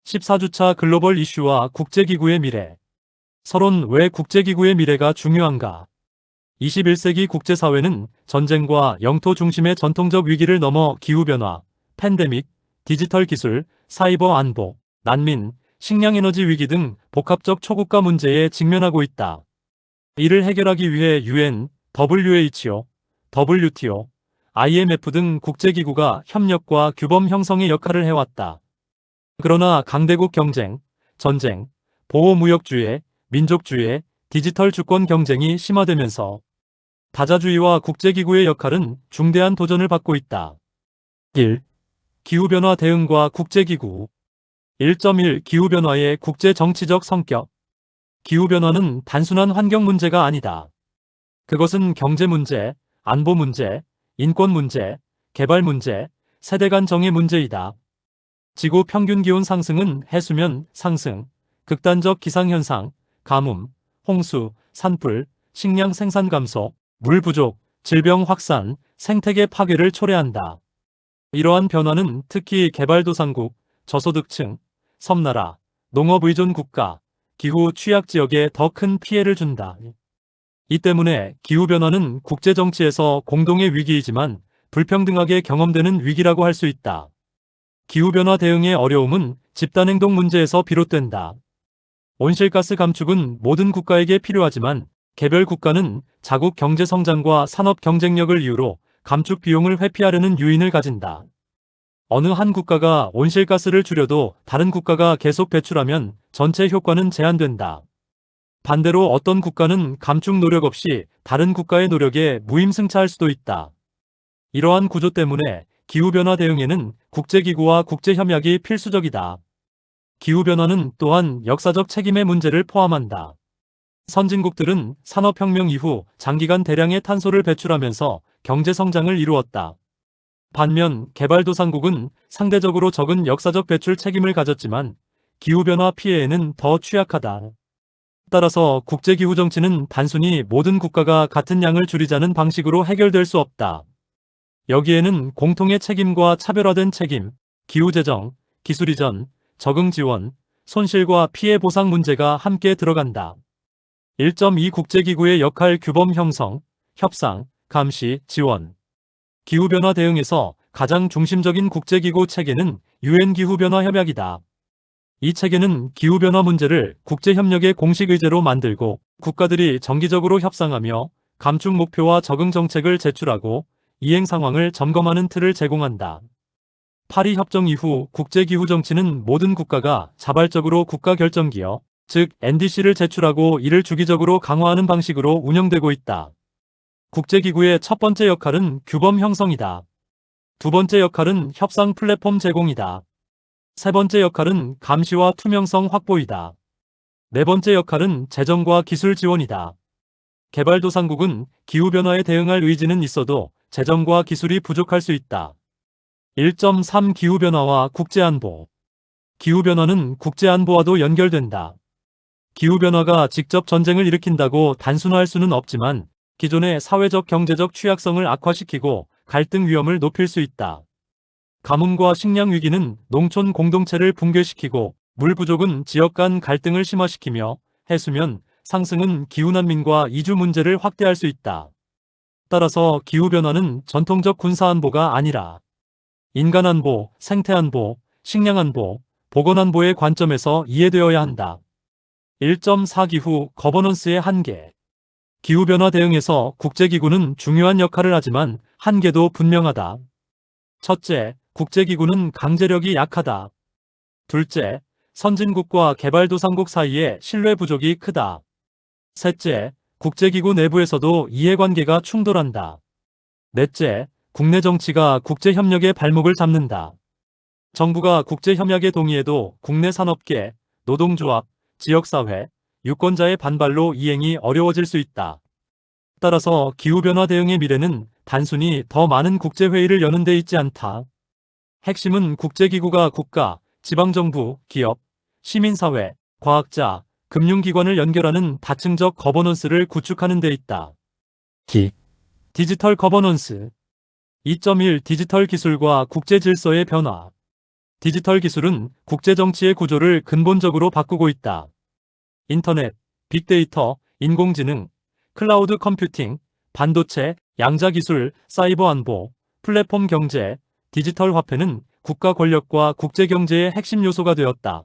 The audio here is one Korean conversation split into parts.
14주차 글로벌 이슈와 국제기구의 미래. 서론 왜 국제기구의 미래가 중요한가? 21세기 국제사회는 전쟁과 영토 중심의 전통적 위기를 넘어 기후변화, 팬데믹, 디지털 기술, 사이버 안보, 난민, 식량에너지 위기 등 복합적 초국가 문제에 직면하고 있다. 이를 해결하기 위해 UN, WHO, WTO, IMF 등 국제기구가 협력과 규범 형성의 역할을 해왔다. 그러나 강대국 경쟁, 전쟁, 보호무역주의, 민족주의, 디지털 주권 경쟁이 심화되면서 다자주의와 국제기구의 역할은 중대한 도전을 받고 있다. 1. 기후변화 대응과 국제기구 1.1 기후변화의 국제정치적 성격. 기후변화는 단순한 환경 문제가 아니다. 그것은 경제 문제, 안보 문제, 인권 문제, 개발 문제, 세대 간 정의 문제이다. 지구 평균 기온 상승은 해수면 상승, 극단적 기상현상, 가뭄, 홍수, 산불, 식량 생산 감소, 물 부족, 질병 확산, 생태계 파괴를 초래한다. 이러한 변화는 특히 개발도상국, 저소득층, 섬나라, 농업 의존 국가, 기후 취약 지역에 더 큰 피해를 준다. 이 때문에 기후변화는 국제정치에서 공동의 위기이지만 불평등하게 경험되는 위기라고 할 수 있다. 기후변화 대응의 어려움은 집단행동 문제에서 비롯된다. 온실가스 감축은 모든 국가에게 필요하지만 개별 국가는 자국 경제 성장과 산업 경쟁력을 이유로 감축 비용을 회피하려는 유인을 가진다. 어느 한 국가가 온실가스를 줄여도 다른 국가가 계속 배출하면 전체 효과는 제한된다. 반대로 어떤 국가는 감축 노력 없이 다른 국가의 노력에 무임승차할 수도 있다. 이러한 구조 때문에 기후변화 대응에는 국제기구와 국제협약이 필수적이다. 기후변화는 또한 역사적 책임의 문제를 포함한다. 선진국들은 산업혁명 이후 장기간 대량의 탄소를 배출하면서 경제성장을 이루었다. 반면 개발도상국은 상대적으로 적은 역사적 배출 책임을 가졌지만 기후변화 피해에는 더 취약하다. 따라서 국제기후정치는 단순히 모든 국가가 같은 양을 줄이자는 방식으로 해결될 수 없다. 여기에는 공통의 책임과 차별화된 책임, 기후재정, 기술이전, 적응지원, 손실과 피해 보상 문제가 함께 들어간다. 1.2 국제기구의 역할 규범 형성, 협상, 감시, 지원. 기후변화 대응에서 가장 중심적인 국제기구 체계는 UN 기후변화협약이다. 이 체계는 기후변화 문제를 국제협력의 공식 의제로 만들고 국가들이 정기적으로 협상하며 감축 목표와 적응 정책을 제출하고 이행 상황을 점검하는 틀을 제공한다. 파리 협정 이후 국제기후정치는 모든 국가가 자발적으로 국가결정기여, 즉 NDC를 제출하고 이를 주기적으로 강화하는 방식으로 운영되고 있다. 국제기구의 첫 번째 역할은 규범 형성이다. 두 번째 역할은 협상 플랫폼 제공이다. 세 번째 역할은 감시와 투명성 확보이다. 네 번째 역할은 재정과 기술 지원이다. 개발도상국은 기후변화에 대응할 의지는 있어도 재정과 기술이 부족할 수 있다. 1.3 기후변화와 국제안보. 기후변화는 국제안보와도 연결된다. 기후변화가 직접 전쟁을 일으킨다고 단순화할 수는 없지만 기존의 사회적 경제적 취약성을 악화시키고 갈등 위험을 높일 수 있다. 가뭄과 식량 위기는 농촌 공동체를 붕괴시키고 물 부족은 지역 간 갈등을 심화시키며 해수면 상승은 기후난민과 이주 문제를 확대할 수 있다. 따라서 기후변화는 전통적 군사안보가 아니라 인간안보, 생태안보, 식량안보, 보건안보의 관점에서 이해되어야 한다. 1.4 기후 거버넌스의 한계. 기후변화 대응에서 국제기구는 중요한 역할을 하지만 한계도 분명하다. 첫째, 국제기구는 강제력이 약하다. 둘째, 선진국과 개발도상국 사이에 신뢰 부족이 크다. 셋째, 국제기구 내부에서도 이해관계가 충돌한다. 넷째, 국내 정치가 국제협력의 발목을 잡는다. 정부가 국제협약에 동의해도 국내 산업계, 노동조합, 지역사회, 유권자의 반발로 이행이 어려워질 수 있다. 따라서 기후변화 대응의 미래는 단순히 더 많은 국제회의를 여는 데 있지 않다. 핵심은 국제기구가 국가, 지방정부, 기업, 시민사회, 과학자, 금융기관을 연결하는 다층적 거버넌스를 구축하는 데 있다. 디지털 거버넌스 2.1 디지털 기술과 국제 질서의 변화. 디지털 기술은 국제 정치의 구조를 근본적으로 바꾸고 있다. 인터넷, 빅데이터, 인공지능, 클라우드 컴퓨팅, 반도체, 양자 기술, 사이버 안보, 플랫폼 경제, 디지털 화폐는 국가 권력과 국제 경제의 핵심 요소가 되었다.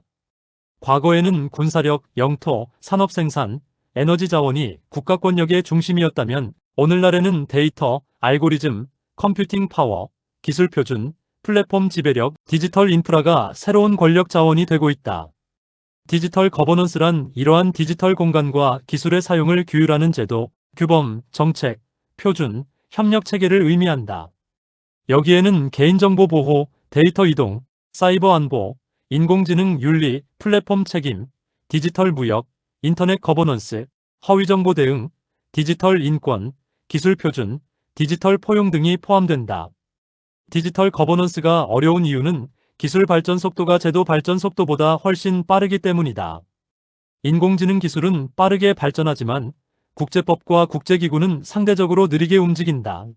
과거에는 군사력, 영토, 산업 생산, 에너지 자원이 국가 권력의 중심이었다면 오늘날에는 데이터, 알고리즘, 컴퓨팅 파워, 기술 표준, 플랫폼 지배력, 디지털 인프라가 새로운 권력 자원이 되고 있다. 디지털 거버넌스란 이러한 디지털 공간과 기술의 사용을 규율하는 제도, 규범, 정책, 표준, 협력 체계를 의미한다. 여기에는 개인정보 보호, 데이터 이동, 사이버 안보, 인공지능 윤리, 플랫폼 책임, 디지털 무역, 인터넷 거버넌스, 허위정보 대응, 디지털 인권, 기술 표준, 디지털 포용 등이 포함된다. 디지털 거버넌스가 어려운 이유는 기술 발전 속도가 제도 발전 속도보다 훨씬 빠르기 때문이다. 인공지능 기술은 빠르게 발전하지만 국제법과 국제기구는 상대적으로 느리게 움직인다.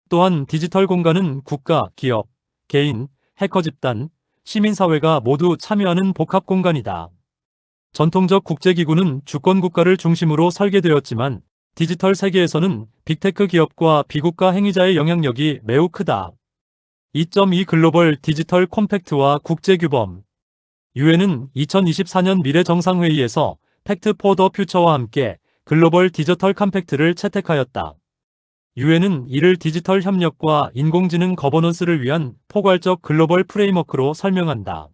또한 디지털 공간은 국가, 기업, 개인, 해커 집단, 시민사회가 모두 참여하는 복합 공간이다. 전통적 국제기구는 주권국가를 중심으로 설계되었지만 디지털 세계에서는 빅테크 기업과 비국가 행위자의 영향력이 매우 크다. 2.2 글로벌 디지털 콤팩트와 국제규범. 유엔은 2024년 미래정상회의에서 팩트 포 더 퓨처와 함께 글로벌 디지털 컴팩트를 채택하였다. 유엔은 이를 디지털 협력과 인공지능 거버넌스를 위한 포괄적 글로벌 프레임워크로 설명한다.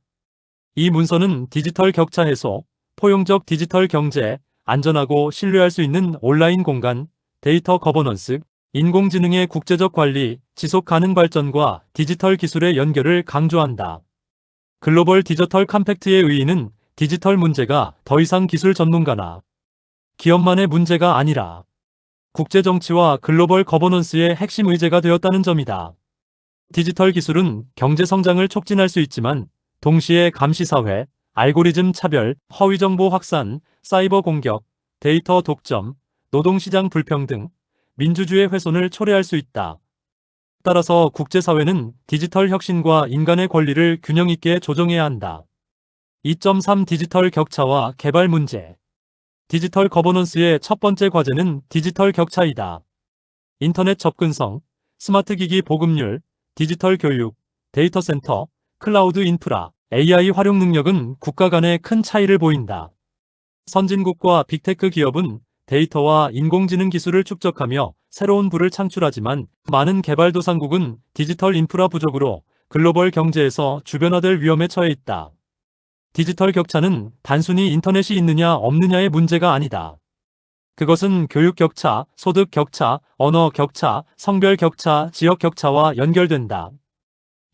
이 문서는 디지털 격차 해소, 포용적 디지털 경제, 안전하고 신뢰할 수 있는 온라인 공간, 데이터 거버넌스, 인공지능의 국제적 관리, 지속 가능 발전과 디지털 기술의 연결을 강조한다. 글로벌 디지털 컴팩트의 의의는 디지털 문제가 더 이상 기술 전문가나 기업만의 문제가 아니라 국제 정치와 글로벌 거버넌스의 핵심 의제가 되었다는 점이다. 디지털 기술은 경제 성장을 촉진할 수 있지만 동시에 감시사회, 알고리즘 차별, 허위정보 확산, 사이버 공격, 데이터 독점, 노동시장 불평등, 민주주의 훼손을 초래할 수 있다. 따라서 국제사회는 디지털 혁신과 인간의 권리를 균형 있게 조정해야 한다. 2.3 디지털 격차와 개발 문제. 디지털 거버넌스의 첫 번째 과제는 디지털 격차이다. 인터넷 접근성, 스마트 기기 보급률, 디지털 교육, 데이터 센터, 클라우드 인프라, AI 활용 능력은 국가 간의 큰 차이를 보인다. 선진국과 빅테크 기업은 데이터와 인공지능 기술을 축적하며 새로운 부를 창출하지만 많은 개발도상국은 디지털 인프라 부족으로 글로벌 경제에서 주변화될 위험에 처해 있다. 디지털 격차는 단순히 인터넷이 있느냐 없느냐의 문제가 아니다. 그것은 교육 격차, 소득 격차, 언어 격차, 성별 격차, 지역 격차와 연결된다.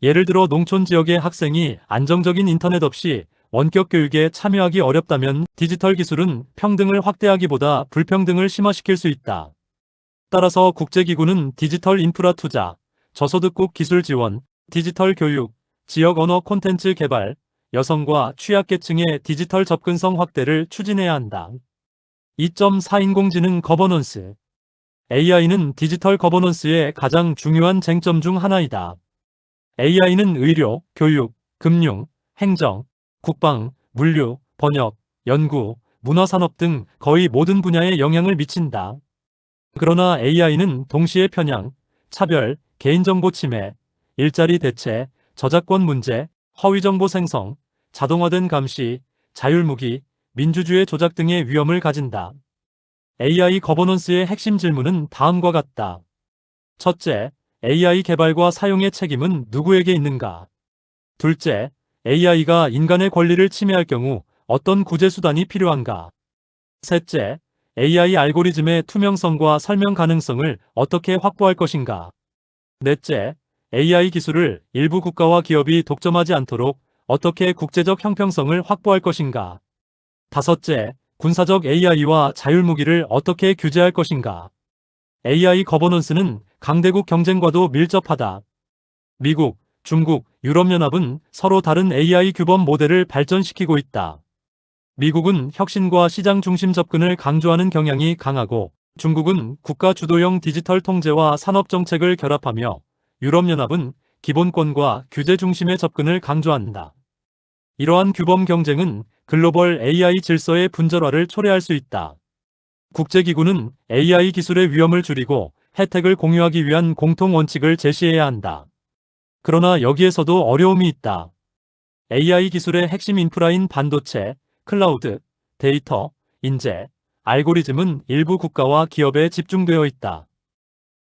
예를 들어 농촌 지역의 학생이 안정적인 인터넷 없이 원격 교육에 참여하기 어렵다면 디지털 기술은 평등을 확대하기보다 불평등을 심화시킬 수 있다. 따라서 국제기구는 디지털 인프라 투자, 저소득국 기술 지원, 디지털 교육, 지역 언어 콘텐츠 개발, 여성과 취약계층의 디지털 접근성 확대를 추진해야 한다. 2.4 인공지능 거버넌스. AI는 디지털 거버넌스의 가장 중요한 쟁점 중 하나이다. AI는 의료, 교육, 금융, 행정, 국방, 물류, 번역, 연구, 문화산업 등 거의 모든 분야에 영향을 미친다. 그러나 AI는 동시에 편향, 차별, 개인정보 침해, 일자리 대체, 저작권 문제, 허위정보 생성, 자동화된 감시, 자율무기, 민주주의 조작 등의 위험을 가진다. AI 거버넌스의 핵심 질문은 다음과 같다. 첫째, AI 개발과 사용의 책임은 누구에게 있는가? 둘째, AI가 인간의 권리를 침해할 경우 어떤 구제 수단이 필요한가? 셋째, AI 알고리즘의 투명성과 설명 가능성을 어떻게 확보할 것인가? 넷째, AI 기술을 일부 국가와 기업이 독점하지 않도록 어떻게 국제적 형평성을 확보할 것인가? 다섯째, 군사적 AI와 자율무기를 어떻게 규제할 것인가? AI 거버넌스는 강대국 경쟁과도 밀접하다. 미국, 중국, 유럽연합은 서로 다른 AI 규범 모델을 발전시키고 있다. 미국은 혁신과 시장 중심 접근을 강조하는 경향이 강하고 중국은 국가 주도형 디지털 통제와 산업 정책을 결합하며 유럽연합은 기본권과 규제 중심의 접근을 강조한다. 이러한 규범 경쟁은 글로벌 AI 질서의 분절화를 초래할 수 있다. 국제기구는 AI 기술의 위험을 줄이고 혜택을 공유하기 위한 공통 원칙을 제시해야 한다. 그러나 여기에서도 어려움이 있다. AI 기술의 핵심 인프라인 반도체, 클라우드, 데이터, 인재, 알고리즘은 일부 국가와 기업에 집중되어 있다.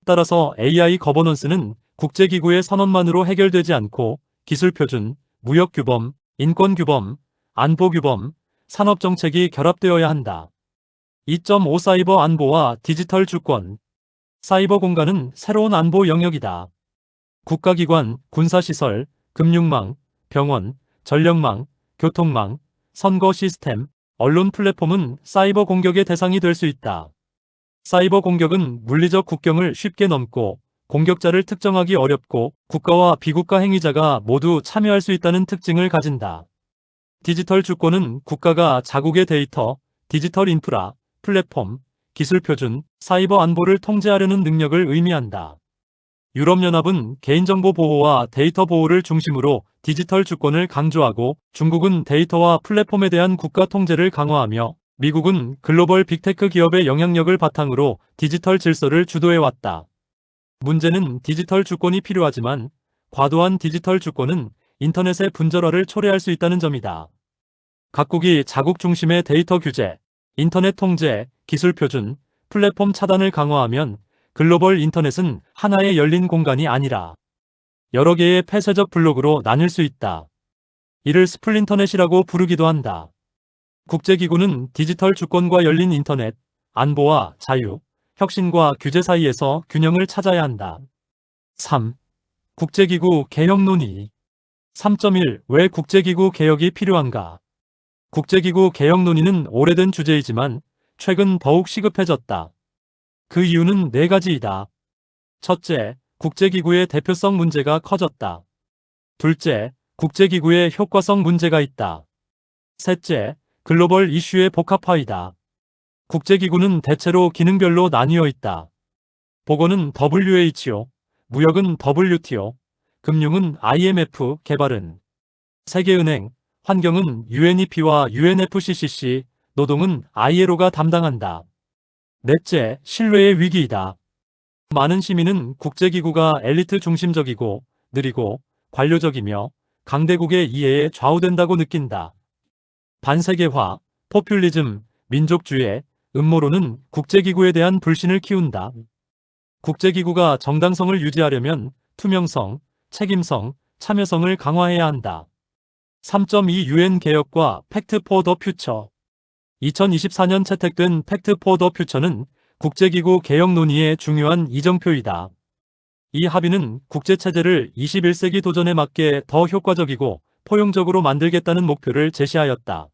따라서 AI 거버넌스는 국제기구의 선언만으로 해결되지 않고 기술 표준, 무역 규범, 인권 규범, 안보 규범, 산업 정책이 결합되어야 한다. 2.5 사이버 안보와 디지털 주권. 사이버 공간은 새로운 안보 영역이다. 국가기관, 군사시설, 금융망, 병원, 전력망, 교통망, 선거 시스템, 언론 플랫폼은 사이버 공격의 대상이 될 수 있다. 사이버 공격은 물리적 국경을 쉽게 넘고 공격자를 특정하기 어렵고 국가와 비국가 행위자가 모두 참여할 수 있다는 특징을 가진다. 디지털 주권은 국가가 자국의 데이터, 디지털 인프라, 플랫폼, 기술 표준, 사이버 안보를 통제하려는 능력을 의미한다. 유럽연합은 개인정보 보호와 데이터 보호를 중심으로 디지털 주권을 강조하고 중국은 데이터와 플랫폼에 대한 국가 통제를 강화하며 미국은 글로벌 빅테크 기업의 영향력을 바탕으로 디지털 질서를 주도해왔다. 문제는 디지털 주권이 필요하지만 과도한 디지털 주권은 인터넷의 분절화를 초래할 수 있다는 점이다. 각국이 자국 중심의 데이터 규제, 인터넷 통제, 기술 표준, 플랫폼 차단을 강화하면 글로벌 인터넷은 하나의 열린 공간이 아니라 여러 개의 폐쇄적 블록으로 나뉠 수 있다. 이를 스플린터넷이라고 부르기도 한다. 국제기구는 디지털 주권과 열린 인터넷, 안보와 자유, 혁신과 규제 사이에서 균형을 찾아야 한다. 3. 국제기구 개혁 논의. 3.1 왜 국제기구 개혁이 필요한가? 국제기구 개혁 논의는 오래된 주제이지만 최근 더욱 시급해졌다. 그 이유는 4가지이다. 첫째, 국제기구의 대표성 문제가 커졌다. 둘째, 국제기구의 효과성 문제가 있다. 셋째, 글로벌 이슈의 복합화이다. 국제기구는 대체로 기능별로 나뉘어 있다. 보건은 WHO, 무역은 WTO, 금융은 IMF, 개발은 세계은행, 환경은 UNEP와 UNFCCC, 노동은 ILO가 담당한다. 넷째, 신뢰의 위기이다. 많은 시민은 국제기구가 엘리트 중심적이고 느리고 관료적이며 강대국의 이해에 좌우된다고 느낀다. 반세계화, 포퓰리즘, 민족주의, 음모론은 국제기구에 대한 불신을 키운다. 국제기구가 정당성을 유지하려면 투명성, 책임성, 참여성을 강화해야 한다. 3.2 UN 개혁과 팩트 포 더 퓨처. 2024년 채택된 팩트 포 더 퓨처는 국제기구 개혁 논의의 중요한 이정표이다. 이 합의는 국제체제를 21세기 도전에 맞게 더 효과적이고 포용적으로 만들겠다는 목표를 제시하였다.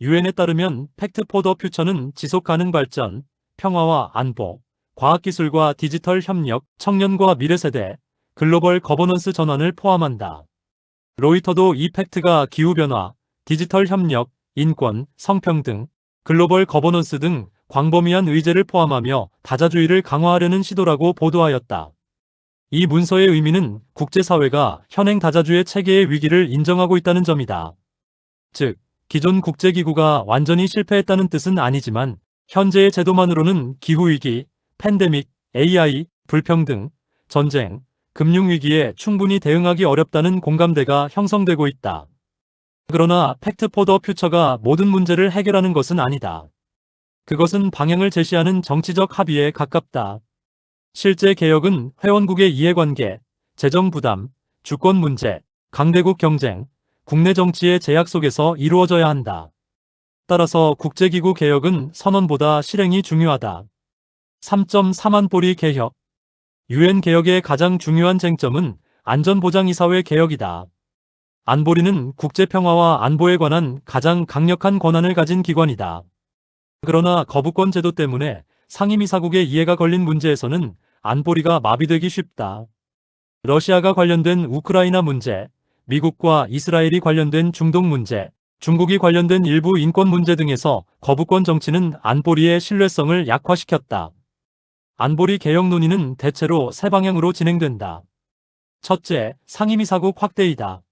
유엔에 따르면 팩트 포 더 퓨처는 지속가능 발전, 평화와 안보, 과학기술과 디지털 협력, 청년과 미래세대, 글로벌 거버넌스 전환을 포함한다. 로이터도 이 팩트가 기후변화, 디지털 협력, 인권, 성평등, 글로벌 거버넌스 등 광범위한 의제를 포함하며 다자주의를 강화하려는 시도라고 보도하였다. 이 문서의 의미는 국제사회가 현행 다자주의 체계의 위기를 인정하고 있다는 점이다. 즉, 기존 국제기구가 완전히 실패했다는 뜻은 아니지만 현재의 제도만으로는 기후위기, 팬데믹, AI, 불평등, 전쟁, 금융위기에 충분히 대응하기 어렵다는 공감대가 형성되고 있다. 그러나 팩트 포 더 퓨처가 모든 문제를 해결하는 것은 아니다. 그것은 방향을 제시하는 정치적 합의에 가깝다. 실제 개혁은 회원국의 이해관계, 재정 부담, 주권 문제, 강대국 경쟁, 국내 정치의 제약 속에서 이루어져야 한다. 따라서 국제기구 개혁은 선언보다 실행이 중요하다. 3.3 안보리 개혁. UN 개혁의 가장 중요한 쟁점은 안전보장이사회 개혁이다. 안보리는 국제평화와 안보에 관한 가장 강력한 권한을 가진 기관이다. 그러나 거부권 제도 때문에 상임이사국의 이해가 걸린 문제에서는 안보리가 마비되기 쉽다. 러시아가 관련된 우크라이나 문제, 미국과 이스라엘이 관련된 중동 문제, 중국이 관련된 일부 인권 문제 등에서 거부권 정치는 안보리의 신뢰성을 약화시켰다. 안보리 개혁 논의는 대체로 세 방향으로 진행된다. 첫째, 상임이사국 확대이다.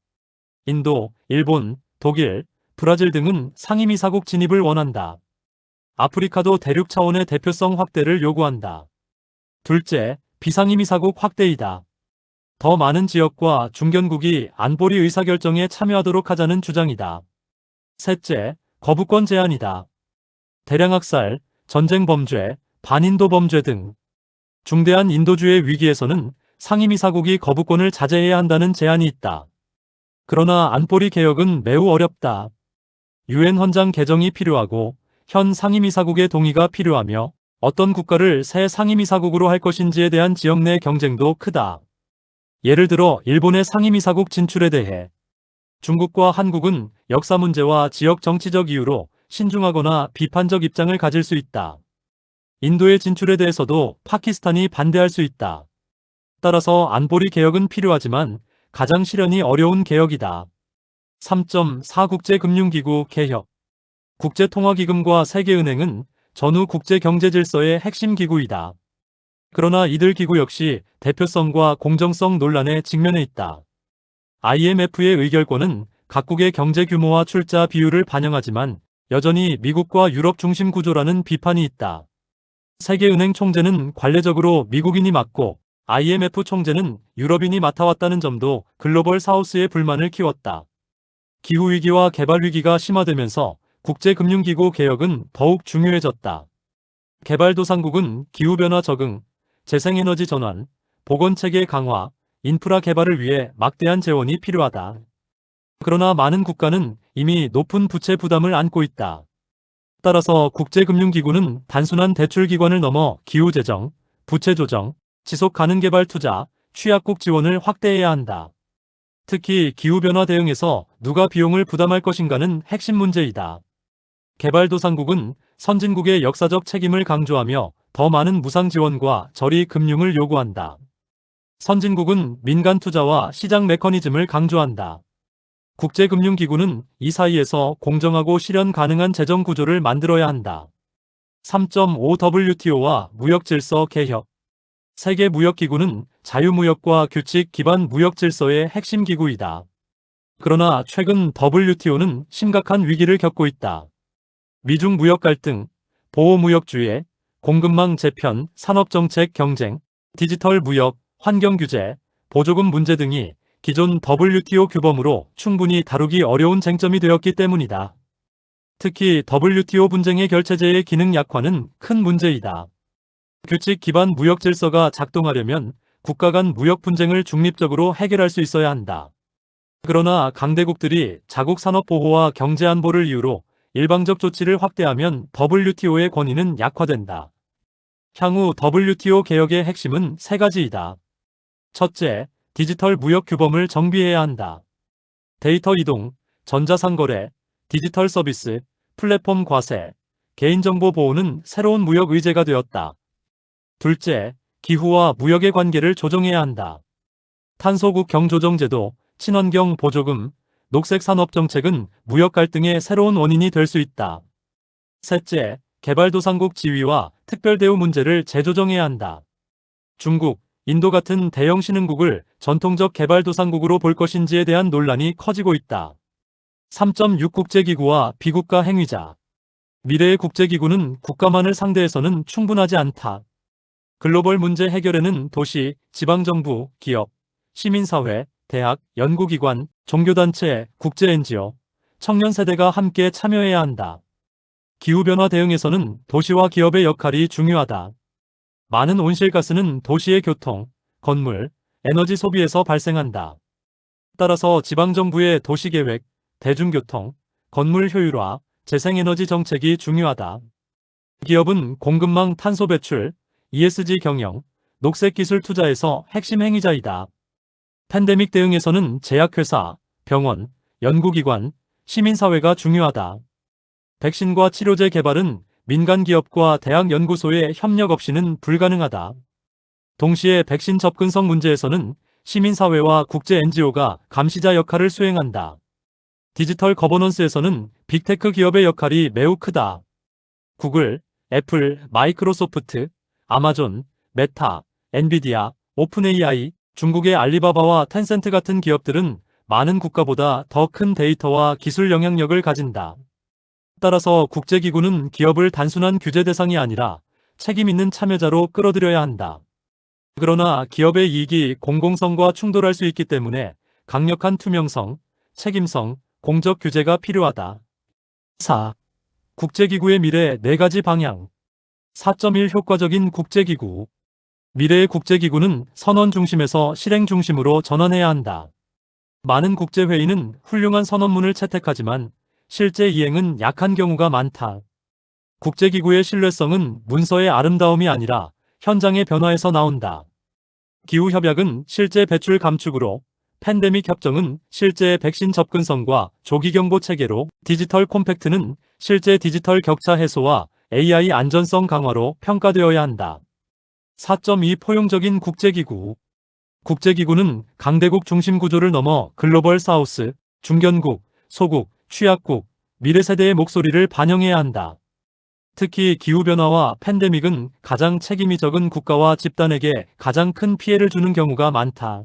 인도, 일본, 독일, 브라질 등은 상임이사국 진입을 원한다. 아프리카도 대륙 차원의 대표성 확대를 요구한다. 둘째, 비상임이사국 확대이다. 더 많은 지역과 중견국이 안보리 의사결정에 참여하도록 하자는 주장이다. 셋째, 거부권 제한이다. 대량 학살, 전쟁 범죄, 반인도 범죄 등 중대한 인도주의 위기에서는 상임이사국이 거부권을 자제해야 한다는 제한이 있다. 그러나 안보리 개혁은 매우 어렵다. 유엔 헌장 개정이 필요하고 현 상임이사국의 동의가 필요하며 어떤 국가를 새 상임이사국으로 할 것인지에 대한 지역 내 경쟁도 크다. 예를 들어 일본의 상임이사국 진출에 대해 중국과 한국은 역사 문제와 지역 정치적 이유로 신중하거나 비판적 입장을 가질 수 있다. 인도의 진출에 대해서도 파키스탄이 반대할 수 있다. 따라서 안보리 개혁은 필요하지만 가장 실현이 어려운 개혁이다. 3.4 국제금융기구 개혁. 국제통화기금과 세계은행은 전후 국제경제질서의 핵심 기구이다. 그러나 이들 기구 역시 대표성과 공정성 논란에 직면해 있다. IMF의 의결권은 각국의 경제 규모와 출자 비율을 반영하지만 여전히 미국과 유럽 중심 구조라는 비판이 있다. 세계은행 총재는 관례적으로 미국인이 맡고 IMF 총재는 유럽인이 맡아왔다는 점도 글로벌 사우스의 불만을 키웠다. 기후위기와 개발위기가 심화되면서 국제금융기구 개혁은 더욱 중요해졌다. 개발도상국은 기후변화 적응, 재생에너지 전환, 보건체계 강화, 인프라 개발을 위해 막대한 재원이 필요하다. 그러나 많은 국가는 이미 높은 부채 부담을 안고 있다. 따라서 국제금융기구는 단순한 대출기관을 넘어 기후재정, 부채조정, 지속가능개발 투자, 취약국 지원을 확대해야 한다. 특히 기후변화 대응에서 누가 비용을 부담할 것인가는 핵심 문제이다. 개발도상국은 선진국의 역사적 책임을 강조하며 더 많은 무상 지원과 저리 금융을 요구한다. 선진국은 민간 투자와 시장 메커니즘을 강조한다. 국제금융기구는 이 사이에서 공정하고 실현 가능한 재정 구조를 만들어야 한다. 3.5 WTO와 무역질서 개혁. 세계무역기구는 자유무역과 규칙 기반 무역질서의 핵심 기구이다. 그러나 최근 WTO는 심각한 위기를 겪고 있다. 미중 무역 갈등, 보호무역주의, 공급망 재편, 산업정책 경쟁, 디지털 무역, 환경규제, 보조금 문제 등이 기존 WTO 규범으로 충분히 다루기 어려운 쟁점이 되었기 때문이다. 특히 WTO 분쟁의 결체제의 기능 약화는 큰 문제이다. 규칙 기반 무역 질서가 작동하려면 국가 간 무역 분쟁을 중립적으로 해결할 수 있어야 한다. 그러나 강대국들이 자국 산업 보호와 경제 안보를 이유로 일방적 조치를 확대하면 WTO의 권위는 약화된다. 향후 WTO 개혁의 핵심은 세 가지이다. 첫째, 디지털 무역 규범을 정비해야 한다. 데이터 이동, 전자상거래, 디지털 서비스, 플랫폼 과세, 개인정보 보호는 새로운 무역 의제가 되었다. 둘째, 기후와 무역의 관계를 조정해야 한다. 탄소국 경조정제도, 친환경 보조금, 녹색산업정책은 무역 갈등의 새로운 원인이 될 수 있다. 셋째, 개발도상국 지위와 특별대우 문제를 재조정해야 한다. 중국, 인도 같은 대형 신흥국을 전통적 개발도상국으로 볼 것인지에 대한 논란이 커지고 있다. 3.6 국제기구와 비국가 행위자. 미래의 국제기구는 국가만을 상대해서는 충분하지 않다. 글로벌 문제 해결에는 도시, 지방정부, 기업, 시민사회, 대학, 연구기관, 종교단체, 국제 NGO, 청년 세대가 함께 참여해야 한다. 기후변화 대응에서는 도시와 기업의 역할이 중요하다. 많은 온실가스는 도시의 교통, 건물, 에너지 소비에서 발생한다. 따라서 지방정부의 도시계획, 대중교통, 건물 효율화, 재생에너지 정책이 중요하다. 기업은 공급망 탄소 배출, ESG 경영, 녹색기술 투자에서 핵심 행위자이다. 팬데믹 대응에서는 제약회사, 병원, 연구기관, 시민사회가 중요하다. 백신과 치료제 개발은 민간 기업과 대학 연구소의 협력 없이는 불가능하다. 동시에 백신 접근성 문제에서는 시민사회와 국제 NGO가 감시자 역할을 수행한다. 디지털 거버넌스에서는 빅테크 기업의 역할이 매우 크다. 구글, 애플, 마이크로소프트, 아마존, 메타, 엔비디아, 오픈AI, 중국의 알리바바와 텐센트 같은 기업들은 많은 국가보다 더 큰 데이터와 기술 영향력을 가진다. 따라서 국제기구는 기업을 단순한 규제 대상이 아니라 책임 있는 참여자로 끌어들여야 한다. 그러나 기업의 이익이 공공성과 충돌할 수 있기 때문에 강력한 투명성, 책임성, 공적 규제가 필요하다. 4. 국제기구의 미래 4가지 방향. 4.1 효과적인 국제기구. 미래의 국제기구는 선언 중심에서 실행 중심으로 전환해야 한다. 많은 국제회의는 훌륭한 선언문을 채택하지만 실제 이행은 약한 경우가 많다. 국제기구의 신뢰성은 문서의 아름다움이 아니라 현장의 변화에서 나온다. 기후협약은 실제 배출 감축으로, 팬데믹 협정은 실제 백신 접근성과 조기경보 체계로, 디지털 콤팩트는 실제 디지털 격차 해소와 AI 안전성 강화로 평가되어야 한다. 4.2 포용적인 국제기구. 국제기구는 강대국 중심 구조를 넘어 글로벌 사우스, 중견국, 소국, 취약국, 미래세대의 목소리를 반영해야 한다. 특히 기후변화와 팬데믹은 가장 책임이 적은 국가와 집단에게 가장 큰 피해를 주는 경우가 많다.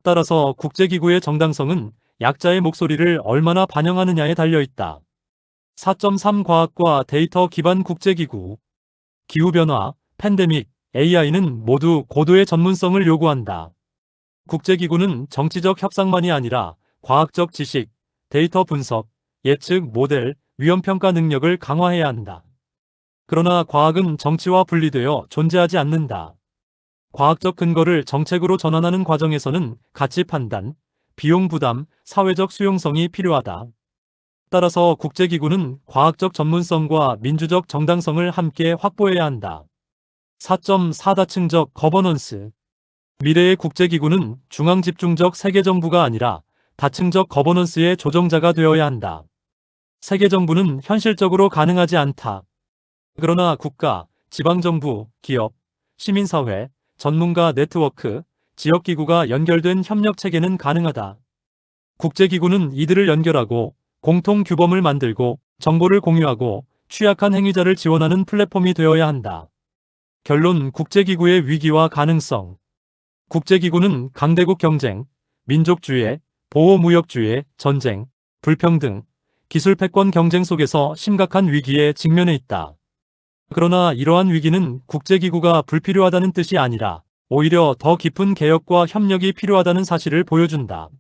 따라서 국제기구의 정당성은 약자의 목소리를 얼마나 반영하느냐에 달려있다. 4.3 과학과 데이터 기반 국제기구. 기후변화, 팬데믹, AI는 모두 고도의 전문성을 요구한다. 국제기구는 정치적 협상만이 아니라 과학적 지식, 데이터 분석, 예측 모델, 위험평가 능력을 강화해야 한다. 그러나 과학은 정치와 분리되어 존재하지 않는다. 과학적 근거를 정책으로 전환하는 과정에서는 가치 판단, 비용 부담, 사회적 수용성이 필요하다. 따라서 국제기구는 과학적 전문성과 민주적 정당성을 함께 확보해야 한다. 4.4 다층적 거버넌스. 미래의 국제기구는 중앙집중적 세계정부가 아니라 다층적 거버넌스의 조정자가 되어야 한다. 세계정부는 현실적으로 가능하지 않다. 그러나 국가, 지방정부, 기업, 시민사회, 전문가 네트워크, 지역기구가 연결된 협력체계는 가능하다. 국제기구는 이들을 연결하고 공통 규범을 만들고 정보를 공유하고 취약한 행위자를 지원하는 플랫폼이 되어야 한다. 결론. 국제기구의 위기와 가능성. 국제기구는 강대국 경쟁, 민족주의, 보호무역주의, 전쟁, 불평등, 기술 패권 경쟁 속에서 심각한 위기에 직면해 있다. 그러나 이러한 위기는 국제기구가 불필요하다는 뜻이 아니라 오히려 더 깊은 개혁과 협력이 필요하다는 사실을 보여준다.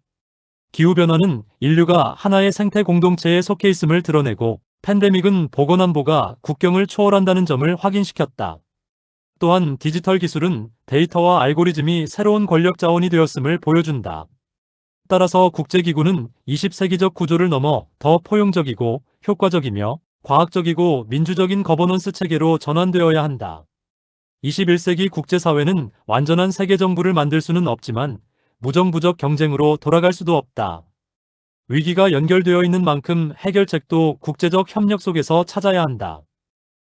기후변화는 인류가 하나의 생태 공동체에 속해 있음을 드러내고 팬데믹은 보건안보가 국경을 초월한다는 점을 확인시켰다. 또한 디지털 기술은 데이터와 알고리즘이 새로운 권력 자원이 되었음을 보여준다. 따라서 국제기구는 20세기적 구조를 넘어 더 포용적이고 효과적이며 과학적이고 민주적인 거버넌스 체계로 전환되어야 한다. 21세기 국제사회는 완전한 세계정부를 만들 수는 없지만 무정부적 경쟁으로 돌아갈 수도 없다. 위기가 연결되어 있는 만큼 해결책도 국제적 협력 속에서 찾아야 한다.